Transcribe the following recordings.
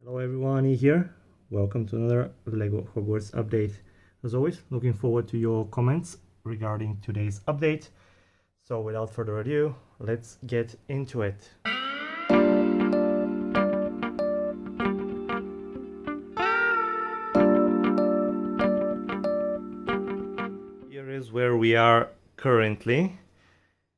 Hello everyone, E here. Welcome to another LEGO Hogwarts update. As always, looking forward to your comments regarding today's update. So without further ado, let's get into it. Here is where we are currently.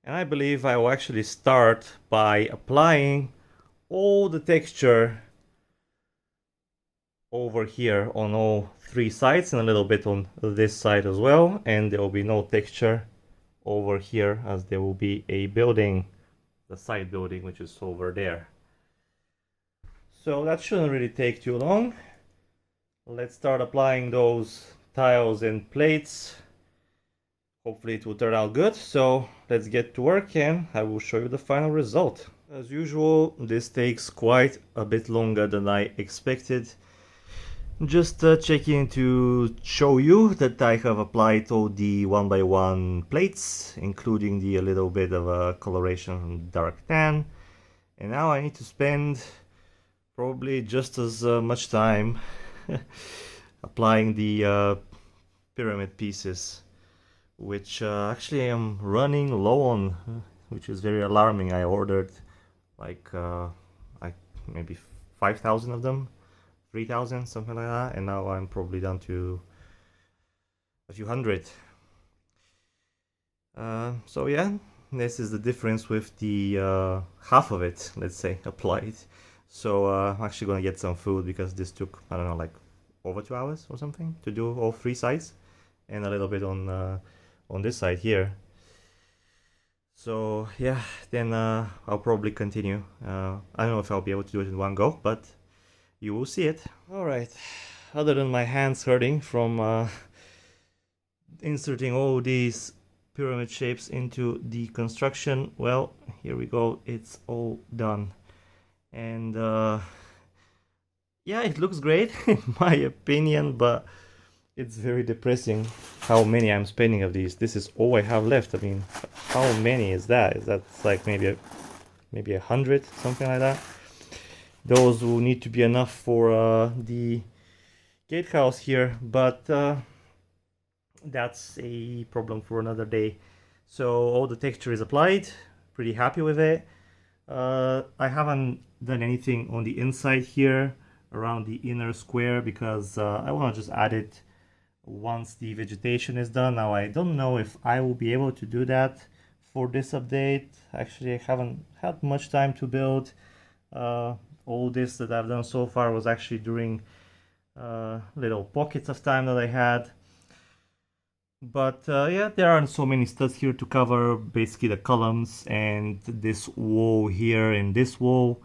And I believe I will actually start by applying all the texture over here on all three sides and a little bit on this side as well, and there will be no texture over here as there will be a building, the side building, which is over there. So that shouldn't really take too long. Let's start applying those tiles and plates. Hopefully it will turn out good. So let's get to work and I will show you the final result. As usual, this takes quite a bit longer than I expected. Just checking to show you that I have applied all the 1x1 plates, including the a little bit of a coloration from dark tan. And now I need to spend probably just as much time applying the pyramid pieces, which actually I am running low on, which is very alarming. I ordered like maybe 5,000 of them. 3,000, something like that, and now I'm probably down to a few hundred. So yeah, this is the difference with the half of it, let's say, applied. So I'm actually gonna get some food because this took, I don't know, like over 2 hours or something to do all three sides, and a little bit on this side here. So yeah, then I'll probably continue. I don't know if I'll be able to do it in one go, but you will see it. Alright, other than my hands hurting from inserting all these pyramid shapes into the construction, well, here we go, it's all done. And yeah, it looks great in my opinion, but it's very depressing how many I'm spending of these. This is all I have left. I mean, how many is that? Is that like maybe 100, something like that? Those will need to be enough for the gatehouse here, but that's a problem for another day. So all the texture is applied, pretty happy with it. I haven't done anything on the inside here around the inner square because I want to just add it once the vegetation is done. Now I don't know if I will be able to do that for this update. Actually, I haven't had much time to build. All this that I've done so far was actually during little pockets of time that I had. But yeah, there aren't so many studs here to cover basically the columns and this wall here and this wall.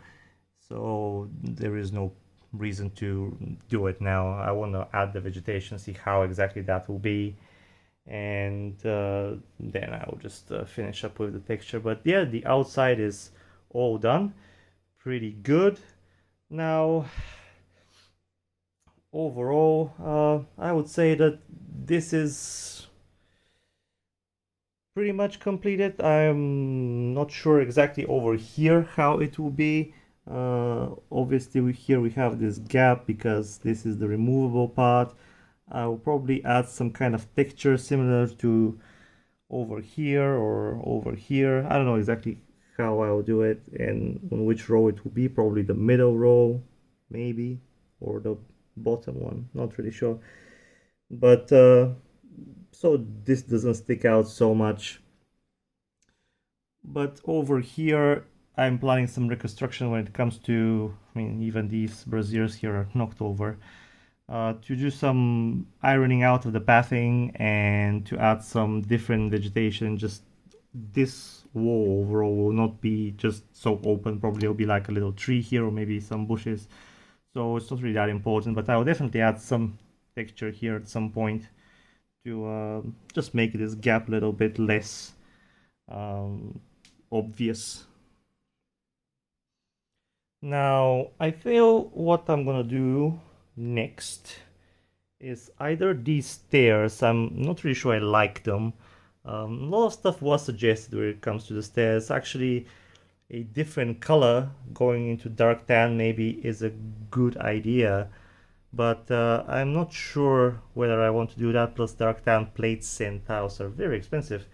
So there is no reason to do it now. I want to add the vegetation, see how exactly that will be. And then I'll just finish up with the texture. But yeah, the outside is all done. Pretty good. Now, overall, I would say that this is pretty much completed. I'm not sure exactly over here how it will be. Obviously here we have this gap because this is the removable part. I will probably add some kind of texture similar to over here or over here. I don't know exactly how I'll do it and on which row it will be. Probably the middle row maybe, or the bottom one, not really sure. But so this doesn't stick out so much. But over here I'm planning some reconstruction when it comes to, I mean, even these braziers here are knocked over. To do some ironing out of the pathing and to add some different vegetation. Just this wall overall will not be just so open. Probably it'll be like a little tree here or maybe some bushes. So it's not really that important, but I will definitely add some texture here at some point to just make this gap a little bit less obvious. Now I feel what I'm gonna do next is either these stairs. I'm not really sure I like them. A lot of stuff was suggested when it comes to the stairs. Actually, a different color going into dark tan maybe is a good idea, but I'm not sure whether I want to do that. Plus dark tan plates and tiles are very expensive,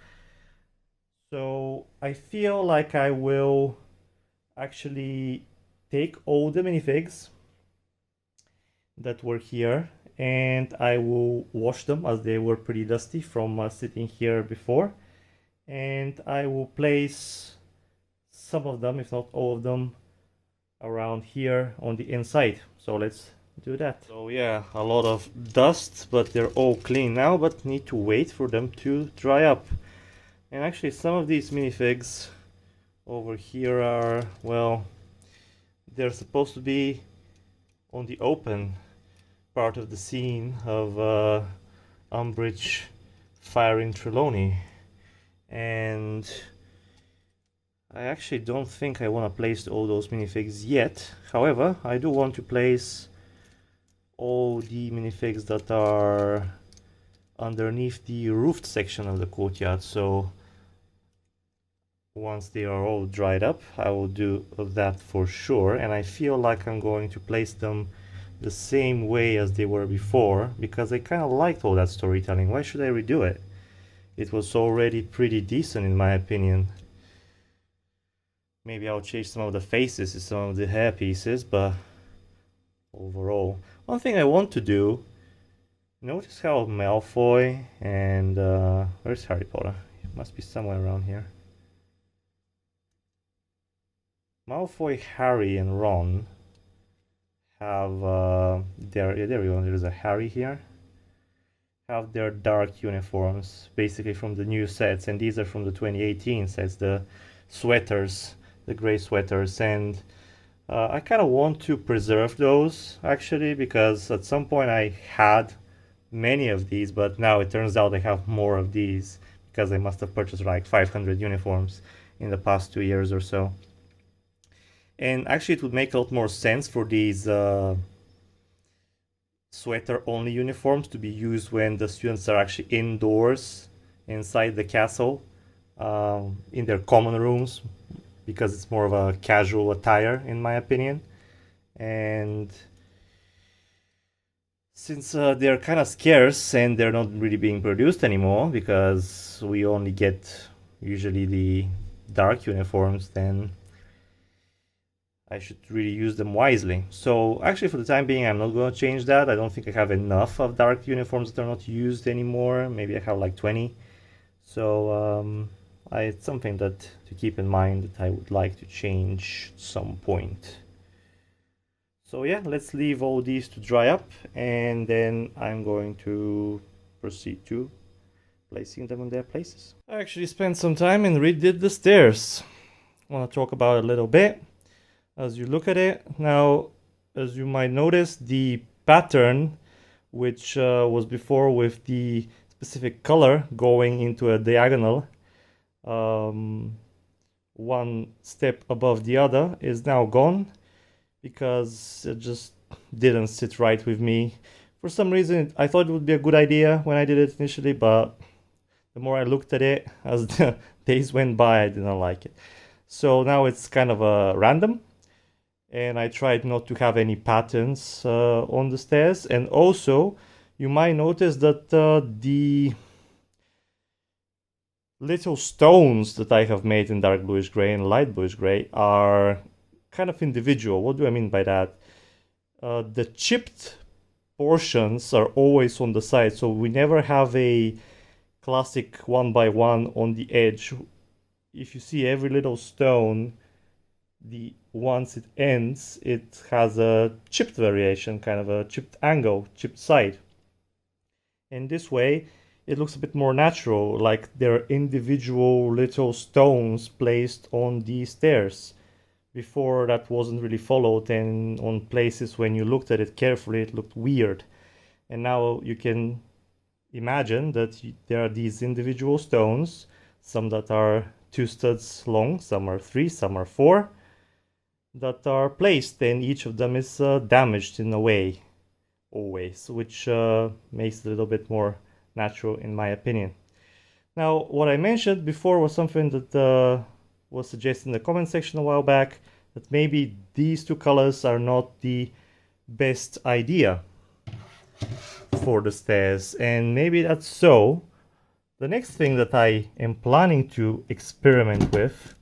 so I feel like I will actually take all the minifigs that were here and I will wash them, as they were pretty dusty from sitting here before, and I will place some of them, if not all of them, around here on the inside. So let's do that. So yeah, a lot of dust, but they're all clean now, but need to wait for them to dry up. And actually some of these minifigs over here are, well, they're supposed to be on the open part of the scene of Umbridge firing Trelawney, and I actually don't think I want to place all those minifigs yet. However, I do want to place all the minifigs that are underneath the roofed section of the courtyard. So once they are all dried up, I will do that for sure, and I feel like I'm going to place them the same way as they were before, because I kind of liked all that storytelling. Why should I redo it? It was already pretty decent in my opinion. Maybe I'll change some of the faces to some of the hair pieces, but overall, one thing I want to do, notice how Malfoy and where's Harry Potter? He must be somewhere around here. Malfoy, Harry, and Ron have there we go, there's a Harry here, have their dark uniforms, basically from the new sets, and these are from the 2018 sets, the sweaters, the gray sweaters, and I kind of want to preserve those actually, because at some point I had many of these, but now it turns out I have more of these because I must have purchased like 500 uniforms in the past 2 years or so. And actually it would make a lot more sense for these sweater only uniforms to be used when the students are actually indoors inside the castle, in their common rooms, because it's more of a casual attire in my opinion. And since they're kind of scarce and they're not really being produced anymore, because we only get usually the dark uniforms, then I should really use them wisely. So actually for the time being I'm not going to change that. I don't think I have enough of dark uniforms that are not used anymore. Maybe I have like 20. So it's something that to keep in mind that I would like to change at some point. So yeah, let's leave all these to dry up, and then I'm going to proceed to placing them in their places. I actually spent some time and redid the stairs. I want to talk about it a little bit. As you look at it now, as you might notice, the pattern, which was before with the specific color going into a diagonal, one step above the other, is now gone, because it just didn't sit right with me. For some reason, I thought it would be a good idea when I did it initially, but the more I looked at it as the days went by, I didn't like it. So now it's kind of random, and I tried not to have any patterns on the stairs. And also, you might notice that the little stones that I have made in dark bluish gray and light bluish gray are kind of individual. What do I mean by that? The chipped portions are always on the side, so we never have a classic 1x1 on the edge. If you see every little stone, once it ends, it has a chipped variation, kind of a chipped angle, chipped side. And this way it looks a bit more natural, like there are individual little stones placed on the stairs. Before that wasn't really followed, and on places when you looked at it carefully it looked weird. And now you can imagine that there are these individual stones, some that are 2 studs long, some are 3, some are 4, that are placed, and each of them is damaged in a way, always, which makes it a little bit more natural in my opinion. Now, what I mentioned before was something that was suggesting in the comment section a while back that maybe these two colors are not the best idea for the stairs, and maybe that's so. The next thing that I am planning to experiment with,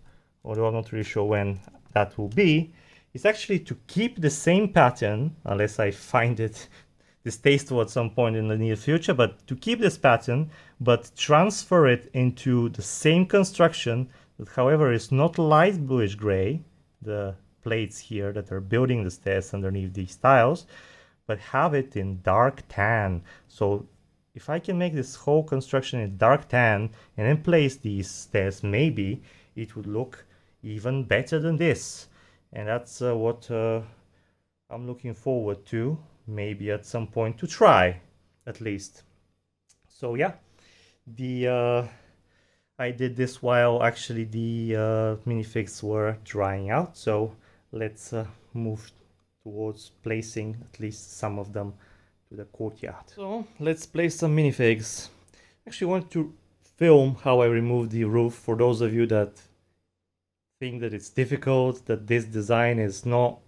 although I'm not really sure when that will be, is actually to keep the same pattern, unless I find it distasteful at some point in the near future, but to keep this pattern, but transfer it into the same construction that, however, is not light bluish gray, the plates here that are building the stairs underneath these tiles, but have it in dark tan. So if I can make this whole construction in dark tan and then place these stairs, maybe it would look even better than this. And that's what I'm looking forward to, maybe at some point to try, at least. So yeah, I did this while actually the minifigs were drying out. So let's move towards placing at least some of them to the courtyard. So let's place some minifigs. Actually want to film how I remove the roof for those of you that think that it's difficult, that this design is not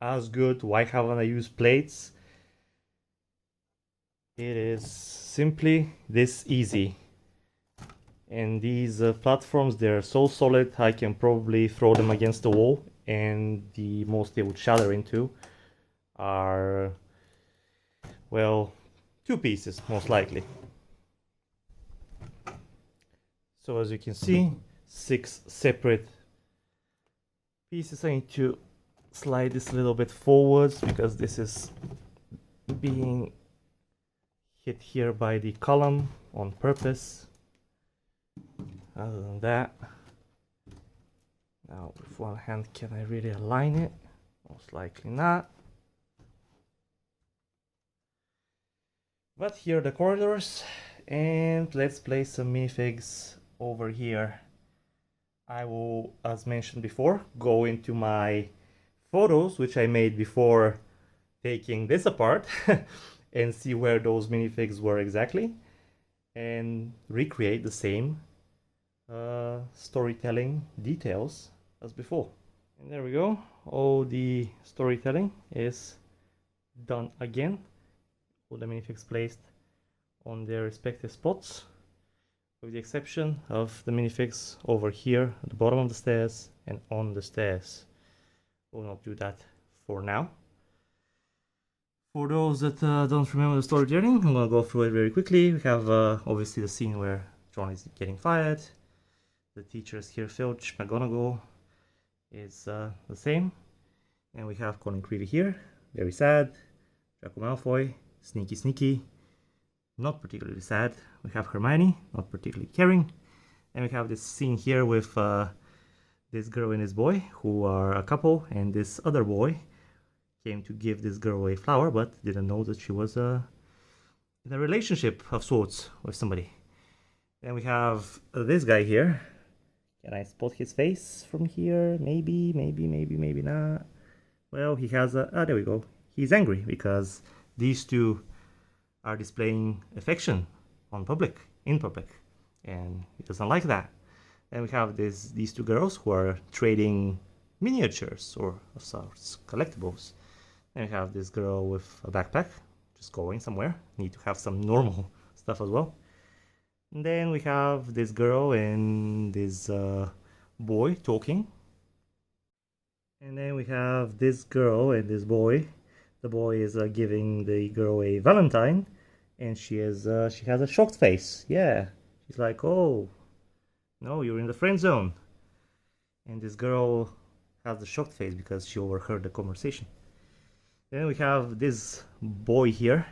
as good. Why haven't I used plates? It is simply this easy. And these platforms, they're so solid, I can probably throw them against the wall, and the most they would shatter into are, well, 2 pieces most likely. So as you can see, 6 separate pieces. I need to slide this a little bit forwards because this is being hit here by the column on purpose. Other than that, now with one hand, can I really align it? Most likely not. But here are the corridors, and let's place some minifigs over here. I will, as mentioned before, go into my photos, which I made before taking this apart, and see where those minifigs were exactly, and recreate the same storytelling details as before. And there we go. All the storytelling is done again. All the minifigs placed on their respective spots, with the exception of the minifigs over here at the bottom of the stairs and on the stairs. We'll not do that for now. For those that don't remember the storytelling, I'm gonna go through it very quickly. We have obviously the scene where John is getting fired. The teacher is here, Filch. McGonagall is the same. And we have Colin Creevy here, very sad. Draco Malfoy, sneaky sneaky, not particularly sad. We have Hermione, not particularly caring. And we have this scene here with this girl and this boy, who are a couple, and this other boy came to give this girl a flower, but didn't know that she was in a relationship of sorts with somebody. Then we have this guy here. Can I spot his face from here? Maybe, maybe not. Well, he has a... there we go. He's angry because these two are displaying affection in public, and he doesn't like that. Then we have these 2 girls who are trading miniatures or of sorts, collectibles. Then we have this girl with a backpack, just going somewhere. Need to have some normal stuff as well. And then we have this girl and this boy talking. And then we have this girl and this boy. The boy is giving the girl a Valentine, and she has a shocked face. Yeah, she's like, "Oh, no, you're in the friend zone." And this girl has the shocked face because she overheard the conversation. Then we have this boy here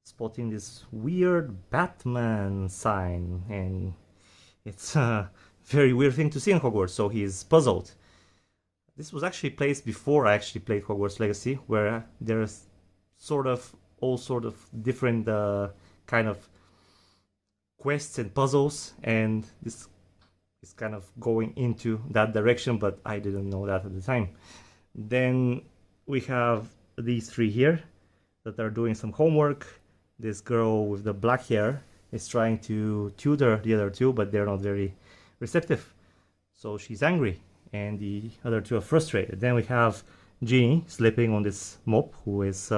spotting this weird Batman sign, and it's a very weird thing to see in Hogwarts, so he's puzzled. This was actually placed before I actually played Hogwarts Legacy, where there's all sort of different kind of quests and puzzles, and this is kind of going into that direction, but I didn't know that at the time. Then we have these 3 here that are doing some homework. This girl with the black hair is trying to tutor the other 2, but they're not very receptive. so she's angry, and the other two are frustrated. Then we have Jeannie sleeping on this mop, who is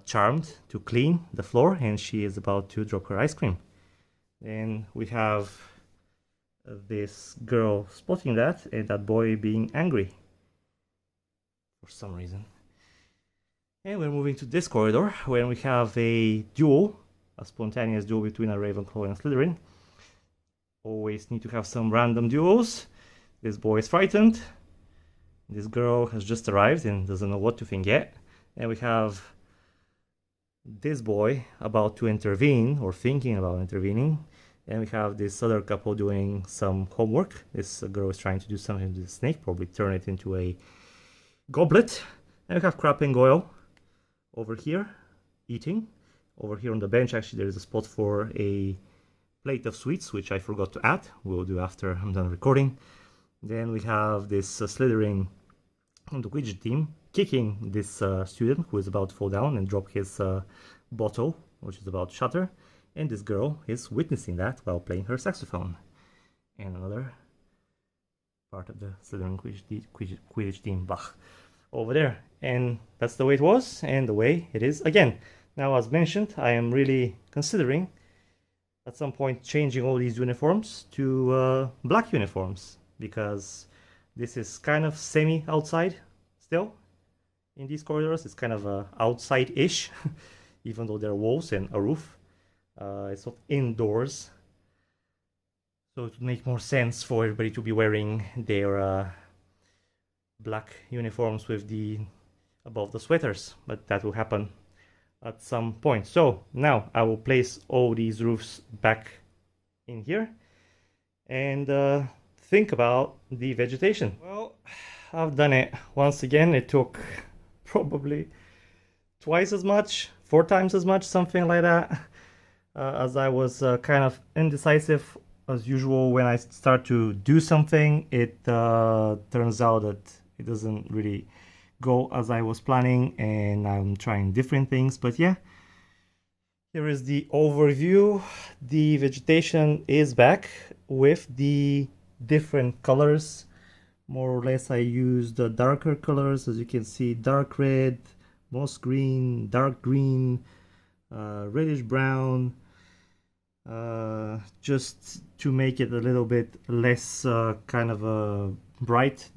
charmed to clean the floor, and she is about to drop her ice cream. Then we have this girl spotting that, and that boy being angry for some reason. And we're moving to this corridor, where we have a duel, a spontaneous duel between a Ravenclaw and a Slytherin. Always need to have some random duels. This boy is frightened. This girl has just arrived and doesn't know what to think yet. And we have this boy about to intervene, or thinking about intervening. And we have this other couple doing some homework. This girl is trying to do something with the snake, probably turn it into a goblet. And we have Crab and Goyle over here eating. Over here on the bench, actually, there is a spot for a plate of sweets, which I forgot to add. We'll do after I'm done recording. Then we have this Slytherin on the Quidditch team kicking this student who is about to fall down and drop his bottle, which is about to shatter. And this girl is witnessing that while playing her saxophone. And another part of the Slytherin Quidditch team, Bach, over there. And that's the way it was, and the way it is again. Now, as mentioned, I am really considering at some point changing all these uniforms to black uniforms, because this is kind of semi-outside still in these corridors. It's kind of outside-ish, even though there are walls and a roof. It's not indoors, so it would make more sense for everybody to be wearing their black uniforms with the above the sweaters, but that will happen at some point. So now I will place all these roofs back in here and think about the vegetation. Well, I've done it once again. It took probably twice as much, 4 times as much, something like that, as I was kind of indecisive. As usual, when I start to do something, it turns out that it doesn't really go as I was planning, and I'm trying different things. But yeah, here is the overview. The vegetation is back with the different colors. More or less I used the darker colors, as you can see: dark red, moss green, dark green, reddish brown, just to make it a little bit less kind of bright.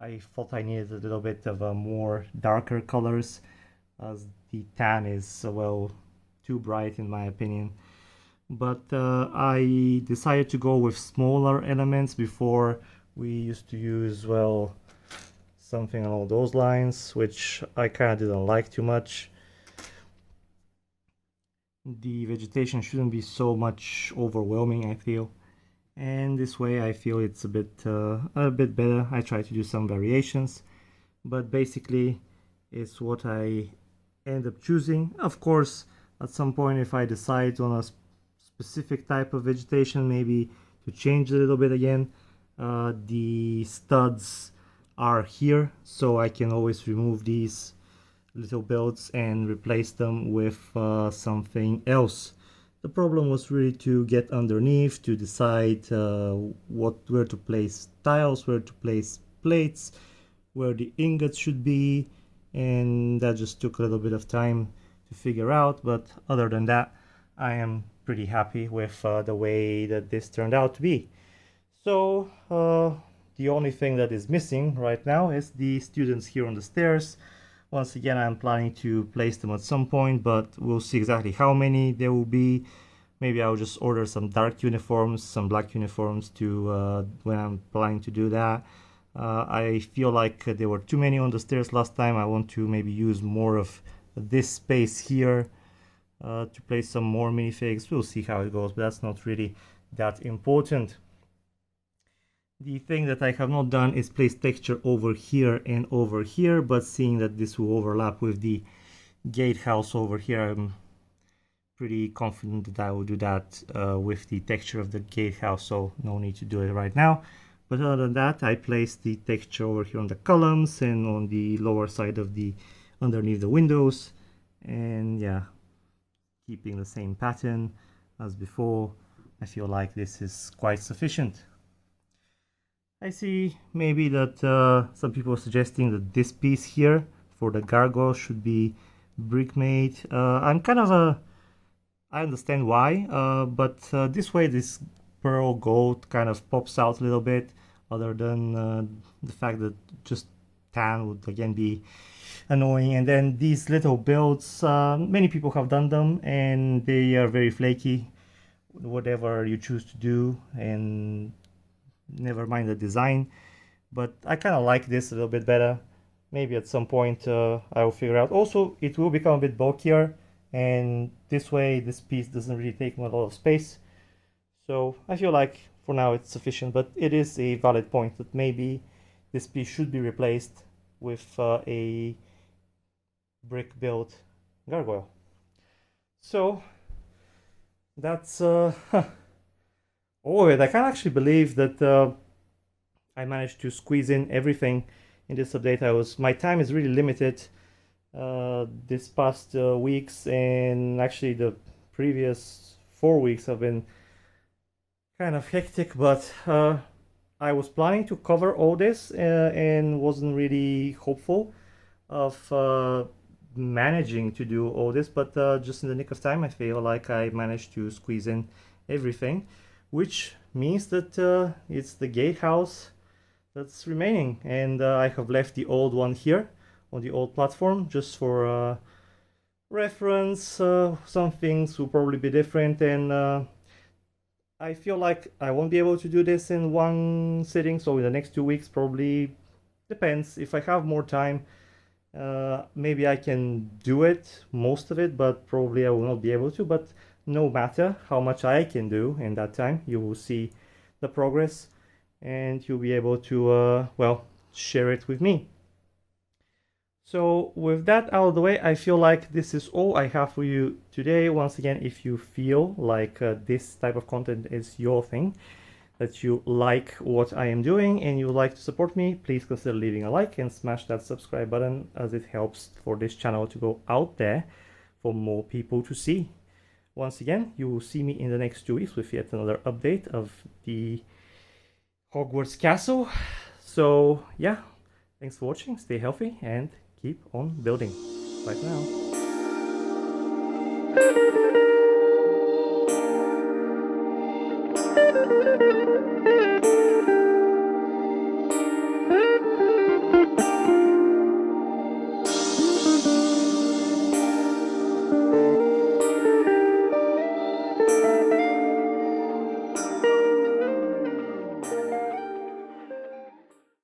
I thought I needed a little bit of more darker colors, as the tan is, well, too bright in my opinion. But I decided to go with smaller elements. Before, we used to use, well, something along those lines, which I kind of didn't like too much. The vegetation shouldn't be so much overwhelming, I feel. And this way I feel it's a bit better. I try to do some variations, but basically it's what I end up choosing. Of course, at some point, if I decide on a specific type of vegetation, maybe to change a little bit again. The studs are here, so I can always remove these little belts and replace them with something else. The problem was really to get underneath, to decide where to place tiles, where to place plates, where the ingots should be, and that just took a little bit of time to figure out. But other than that, I am pretty happy with the way that this turned out to be. So the only thing that is missing right now is the students here on the stairs. Once again, I'm planning to place them at some point, but we'll see exactly how many there will be. Maybe I'll just order some dark uniforms, some black uniforms to when I'm planning to do that. I feel like there were too many on the stairs last time. I want to maybe use more of this space here to place some more minifigs. We'll see how it goes, but that's not really that important. The thing that I have not done is place texture over here and over here, but seeing that this will overlap with the gatehouse over here, I'm pretty confident that I will do that with the texture of the gatehouse, so no need to do it right now. But other than that, I placed the texture over here on the columns and on the lower side of the underneath the windows, and yeah, keeping the same pattern as before. I feel like this is quite sufficient. I see maybe that some people are suggesting that this piece here for the gargoyle should be brick made. I'm kind of I understand why, but this way this pearl gold kind of pops out a little bit, other than the fact that just tan would again be annoying. And then these little builds, many people have done them and they are very flaky, whatever you choose to do, and never mind the design. But I kind of like this a little bit better. Maybe at some point I will figure out. Also, it will become a bit bulkier, and this way this piece doesn't really take a lot of space. So I feel like for now it's sufficient, but it is a valid point that maybe this piece should be replaced with a brick built gargoyle. So that's oh wait, I can't actually believe that I managed to squeeze in everything in this update. My time is really limited this past weeks, and actually the previous 4 weeks have been kind of hectic, but I was planning to cover all this and wasn't really hopeful of managing to do all this, but just in the nick of time I feel like I managed to squeeze in everything, which means that it's the gatehouse that's remaining, and I have left the old one here on the old platform just for reference. Some things will probably be different, and I feel like I won't be able to do this in one sitting, so in the next 2 weeks probably. Depends. If I have more time, maybe I can do it, most of it, but probably I will not be able to. But no matter how much I can do in that time, you will see the progress and you'll be able to, well, share it with me. So with that out of the way, I feel like this is all I have for you today. Once again, if you feel like this type of content is your thing, that you like what I am doing and you would like to support me, please consider leaving a like and smash that subscribe button, as it helps for this channel to go out there for more people to see. Once again, you will see me in the next 2 weeks with yet another update of the Hogwarts castle. So yeah, thanks for watching, stay healthy and keep on building. Bye for now.